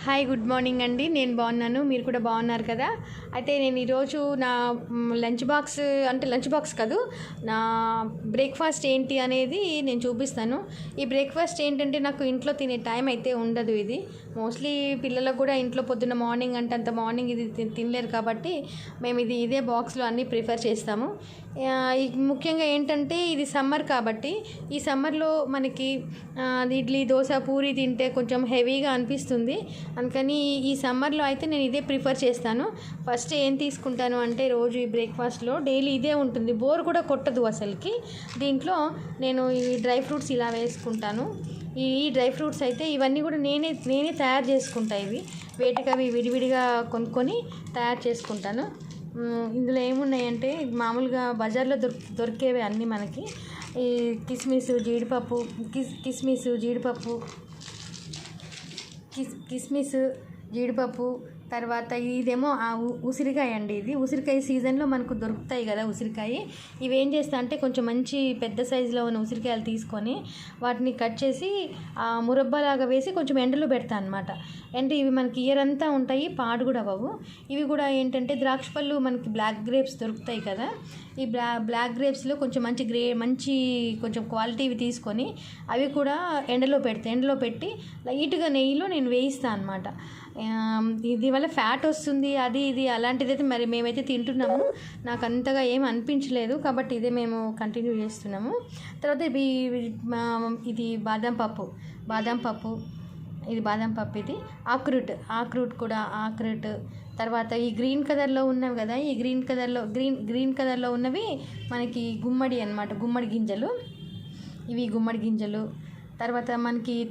Hi good morning అండి. నేను బాగున్నాను, మీరు కూడా బాగున్నారు కదా. అయితే నేను ఈరోజు నా లంచ్ బాక్స్ అంటే లంచ్ బాక్స్ కాదు, నా బ్రేక్ఫాస్ట్ ఏంటి అనేది నేను చూపిస్తాను. ఈ బ్రేక్ఫాస్ట్ ఏంటంటే నాకు ఇంట్లో తినే టైం అయితే ఉండదు. ఇది మోస్ట్లీ పిల్లలకు కూడా ఇంట్లో పొద్దున్న మార్నింగ్ అంటే అంత మార్నింగ్ ఇది తినలేరు కాబట్టి మేము ఇదే బాక్స్లో అన్నీ ప్రిఫర్ చేస్తాము. ముఖ్యంగా ఏంటంటే ఇది సమ్మర్ కాబట్టి ఈ సమ్మర్లో మనకి ఇడ్లీ దోశ పూరి తింటే కొంచెం హెవీగా అనిపిస్తుంది. అందుకని ఈ సమ్మర్లో అయితే నేను ఇదే ప్రిఫర్ చేస్తాను. ఫస్ట్ ఏం తీసుకుంటాను అంటే రోజు ఈ బ్రేక్ఫాస్ట్లో డైలీ ఇదే ఉంటుంది, బోర్ కూడా కొట్టదు అసలుకి. దీంట్లో నేను ఈ డ్రై ఫ్రూట్స్ ఇలా వేసుకుంటాను. ఈ డ్రై ఫ్రూట్స్ అయితే ఇవన్నీ కూడా నేనే తయారు చేసుకుంటా. ఇవి వేటికి అవి విడివిడిగా కొనుక్కొని తయారు చేసుకుంటాను. ఇందులో ఏమున్నాయంటే మామూలుగా బజార్లో దొరికేవి అన్నీ మనకి. ఈ కిస్మిస్ జీడిపప్పు తర్వాత ఇదేమో ఉసిరికాయ అండి. ఇది ఉసిరికాయ సీజన్లో మనకు దొరుకుతాయి కదా ఉసిరికాయ. ఇవి ఏం చేస్తా అంటే కొంచెం మంచి పెద్ద సైజులో ఉన్న ఉసిరికాయలు తీసుకొని వాటిని కట్ చేసి మురబ్బాలాగా వేసి కొంచెం ఎండలో పెడతాను అనమాట. అంటే ఇవి మనకి ఇయర్ అంతా ఉంటాయి, పాడు కూడా అవ్వవు. ఇవి కూడా ఏంటంటే ద్రాక్ష పళ్ళు మనకి బ్లాక్ గ్రేప్స్ దొరుకుతాయి కదా, ఈ బ్లాక్ గ్రేప్స్లో కొంచెం మంచి కొంచెం క్వాలిటీవి తీసుకొని అవి కూడా ఎండలో పెట్టి లైట్గా నెయ్యిలో నేను వేయిస్తాను అనమాట. ఇది వల్ల ఫ్యాట్ వస్తుంది అది ఇది అలాంటిదైతే మరి మేమైతే తింటున్నాము. నాకు అంతగా ఏం అనిపించలేదు కాబట్టి ఇదే మేము కంటిన్యూ చేస్తున్నాము. తర్వాత ఇది బాదం పప్పు ఇది ఆక్రూట్ తర్వాత ఈ గ్రీన్ కలర్లో ఉన్నవి కదా, ఈ గ్రీన్ కలర్లో ఉన్నవి మనకి గుమ్మడి గింజలు. ఇవి గుమ్మడి గింజలు. తర్వాత మనకి ఈ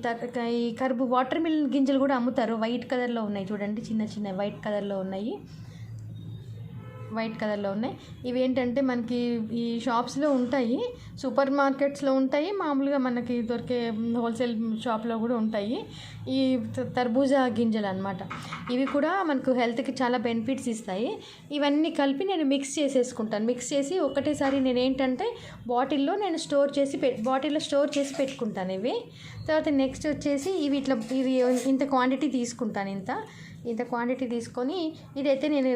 వాటర్ మిలన్ గింజలు కూడా అమ్ముతారు, వైట్ కలర్లో ఉన్నాయి చూడండి, చిన్న వైట్ కలర్లో ఉన్నాయి. ఇవి ఏంటంటే మనకి ఈ షాప్స్లో ఉంటాయి, సూపర్ మార్కెట్స్లో ఉంటాయి, మామూలుగా మనకి దొరికే హోల్సేల్ షాప్లో కూడా ఉంటాయి. ఈ తర్బూజా గింజలు అనమాట. ఇవి కూడా మనకు హెల్త్కి చాలా బెనిఫిట్స్ ఇస్తాయి. ఇవన్నీ కలిపి నేను మిక్స్ చేసి ఒకటేసారి నేను ఏంటంటే బాటిల్లో స్టోర్ చేసి పెట్టుకుంటాను ఇవి. తర్వాత నెక్స్ట్ వచ్చేసి ఇవి ఇంత క్వాంటిటీ తీసుకుంటాను. ఇంత క్వాంటిటీ తీసుకొని ఇదైతే నేను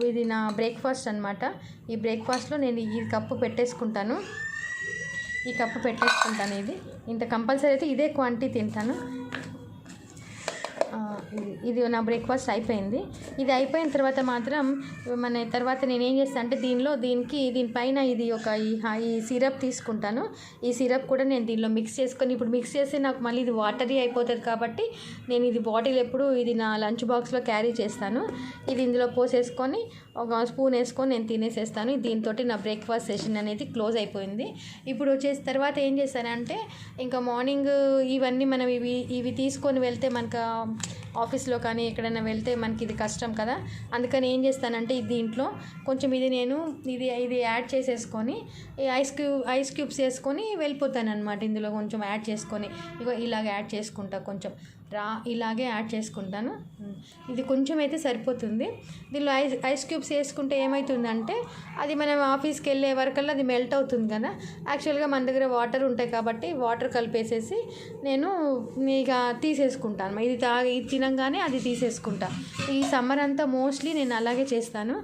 ఇది నా బ్రేక్ఫాస్ట్ అనమాట. ఈ బ్రేక్ఫాస్ట్లో నేను ఈ కప్పు పెట్టేసుకుంటాను. ఇది ఇంత కంపల్సరీ అయితే ఇదే క్వాంటిటీ తింటాను. ఇది నా బ్రేక్ఫాస్ట్ అయిపోయింది. ఇది అయిపోయిన తర్వాత మాత్రం నేనేం చేస్తాను అంటే దీనిపైన ఈ సిరప్ తీసుకుంటాను. ఈ సిరప్ కూడా నేను దీనిలో మిక్స్ చేసుకొని, ఇప్పుడు మిక్స్ చేస్తే నాకు మళ్ళీ ఇది వాటరీ అయిపోతుంది కాబట్టి నేను ఇది బాటిల్ ఎప్పుడు ఇది నా లంచ్ బాక్స్లో క్యారీ చేస్తాను. ఇది ఇందులో పోసేసుకొని ఒక స్పూన్ వేసుకొని నేను తినేసేస్తాను. దీంతో నా బ్రేక్ఫాస్ట్ సెషన్ అనేది క్లోజ్ అయిపోయింది. ఇప్పుడు వచ్చేసిన తర్వాత ఏం చేస్తానంటే ఇంకా మార్నింగ్ ఇవన్నీ మనం ఇవి తీసుకొని వెళ్తే మనకు ఆఫీస్లో కానీ ఎక్కడైనా వెళ్తే మనకి ఇది కష్టం కదా. అందుకని ఏం చేస్తానంటే దీంట్లో కొంచెం ఇది యాడ్ చేసేసుకొని ఐస్ క్యూబ్స్ వేసుకొని వెళ్ళిపోతాను అనమాట. ఇందులో కొంచెం యాడ్ చేసుకొని ఇలాగ యాడ్ చేసుకుంటా, కొంచెం ఇలాగే యాడ్ చేసుకుంటాను. ఇది కొంచెం అయితే సరిపోతుంది. దీనిలో ఐస్ క్యూబ్స్ వేసుకుంటే ఏమవుతుందంటే అది మనం ఆఫీస్కి వెళ్ళే వరకల్లా అది మెల్ట్ అవుతుంది కదా. యాక్చువల్గా మన దగ్గర వాటర్ ఉంటాయి కాబట్టి వాటర్ కలిపేసేసి నేను ఇక తీసేసుకుంటాను. ఇది తినగానే అది తీసేసుకుంటా. ఈ సమ్మర్ అంతా మోస్ట్లీ నేను అలాగే చేస్తాను.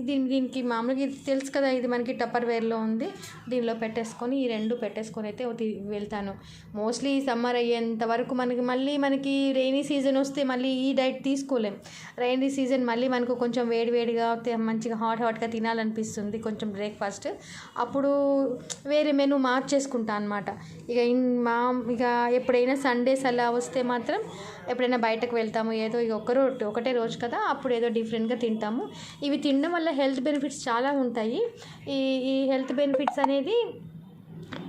దీనికి మామూలుగా ఇది తెలుసు కదా, ఇది మనకి టప్పర్వేర్లో ఉంది, దీనిలో పెట్టేసుకొని ఈ రెండు పెట్టేసుకొని అయితే వెళ్తాను. మోస్ట్లీ సమ్మర్ అయ్యేంత వరకు మనకి రెయినీ సీజన్ వస్తే మళ్ళీ ఈ డైట్ తీసుకోలేం. రెయినీ సీజన్ మళ్ళీ మనకు కొంచెం వేడివేడిగా మంచిగా హాట్గా తినాలనిపిస్తుంది కొంచెం బ్రేక్ఫాస్ట్. అప్పుడు వేరే మెనూ మార్చేసుకుంటా అనమాట. ఇక ఎప్పుడైనా సండేస్ అలా వస్తే మాత్రం ఎప్పుడైనా బయటకు వెళ్తాము, ఏదో ఒకటే రోజు కదా, అప్పుడు ఏదో డిఫరెంట్గా తింటాము. ఇవి తినడం వల్ల హెల్త్ బెనిఫిట్స్ చాలా ఉంటాయి. ఈ హెల్త్ బెనిఫిట్స్ అనేది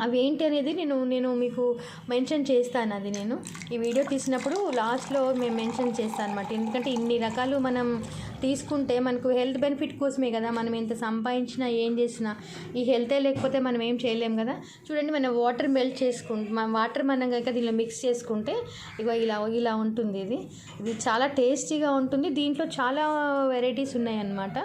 అవి ఏంటి అనేది నేను మీకు మెన్షన్ చేస్తాను. అది నేను ఈ వీడియో తీసినప్పుడు లాస్ట్లో మేము మెన్షన్ చేస్తాను అనమాట. ఎందుకంటే ఇన్ని రకాలు మనం తీసుకుంటే మనకు హెల్త్ బెనిఫిట్ కోసమే కదా. మనం ఎంత సంపాదించినా ఏం చేసినా ఈ హెల్తే లేకపోతే మనం ఏం చేయలేం కదా. చూడండి, మనం వాటర్ మనం కనుక దీనిలో మిక్స్ చేసుకుంటే ఇలా ఉంటుంది. ఇది చాలా టేస్టీగా ఉంటుంది. దీంట్లో చాలా వెరైటీస్ ఉన్నాయన్నమాట.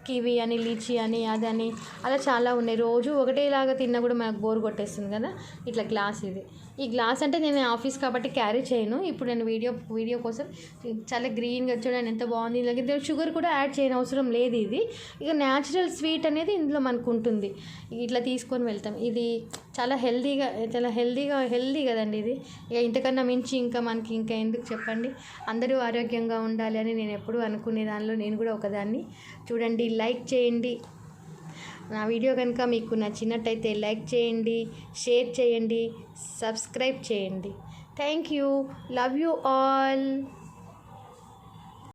కివి అని, లీచీ అని, అదని అలా చాలా ఉన్నాయి. రోజు ఒకటేలాగా తిన్నా కూడా మనకు బోర్ కొట్టేస్తుంది కదా. ఇట్లా గ్లాస్ ఇది ఈ గ్లాస్ అంటే నేను ఆఫీస్ కాబట్టి క్యారీ చేయను. ఇప్పుడు నేను వీడియో కోసం చాలా గ్రీన్గా చూడండి ఎంత బాగుంది. ఇలాగే షుగర్ కూడా యాడ్ చేయని అవసరం లేదు. ఇది ఇక న్యాచురల్ స్వీట్ అనేది ఇందులో మనకు ఉంటుంది. ఇట్లా తీసుకొని వెళ్తాం. ఇది చాలా హెల్దీ కదండి ఇది. ఇక ఇంతకన్నా మించి ఇంకా మనకి ఇంకా ఎందుకు చెప్పండి. అందరూ ఆరోగ్యంగా ఉండాలి అని నేను ఎప్పుడూ అనుకునే దానిలో నేను కూడా ఒకదాన్ని. చూడండి, లైక్ చేయండి. నా వీడియో కనుక మీకు నచ్చినట్టయితే లైక్ చేయండి, షేర్ చేయండి, సబ్స్క్రైబ్ చేయండి. Thank you. Love you all.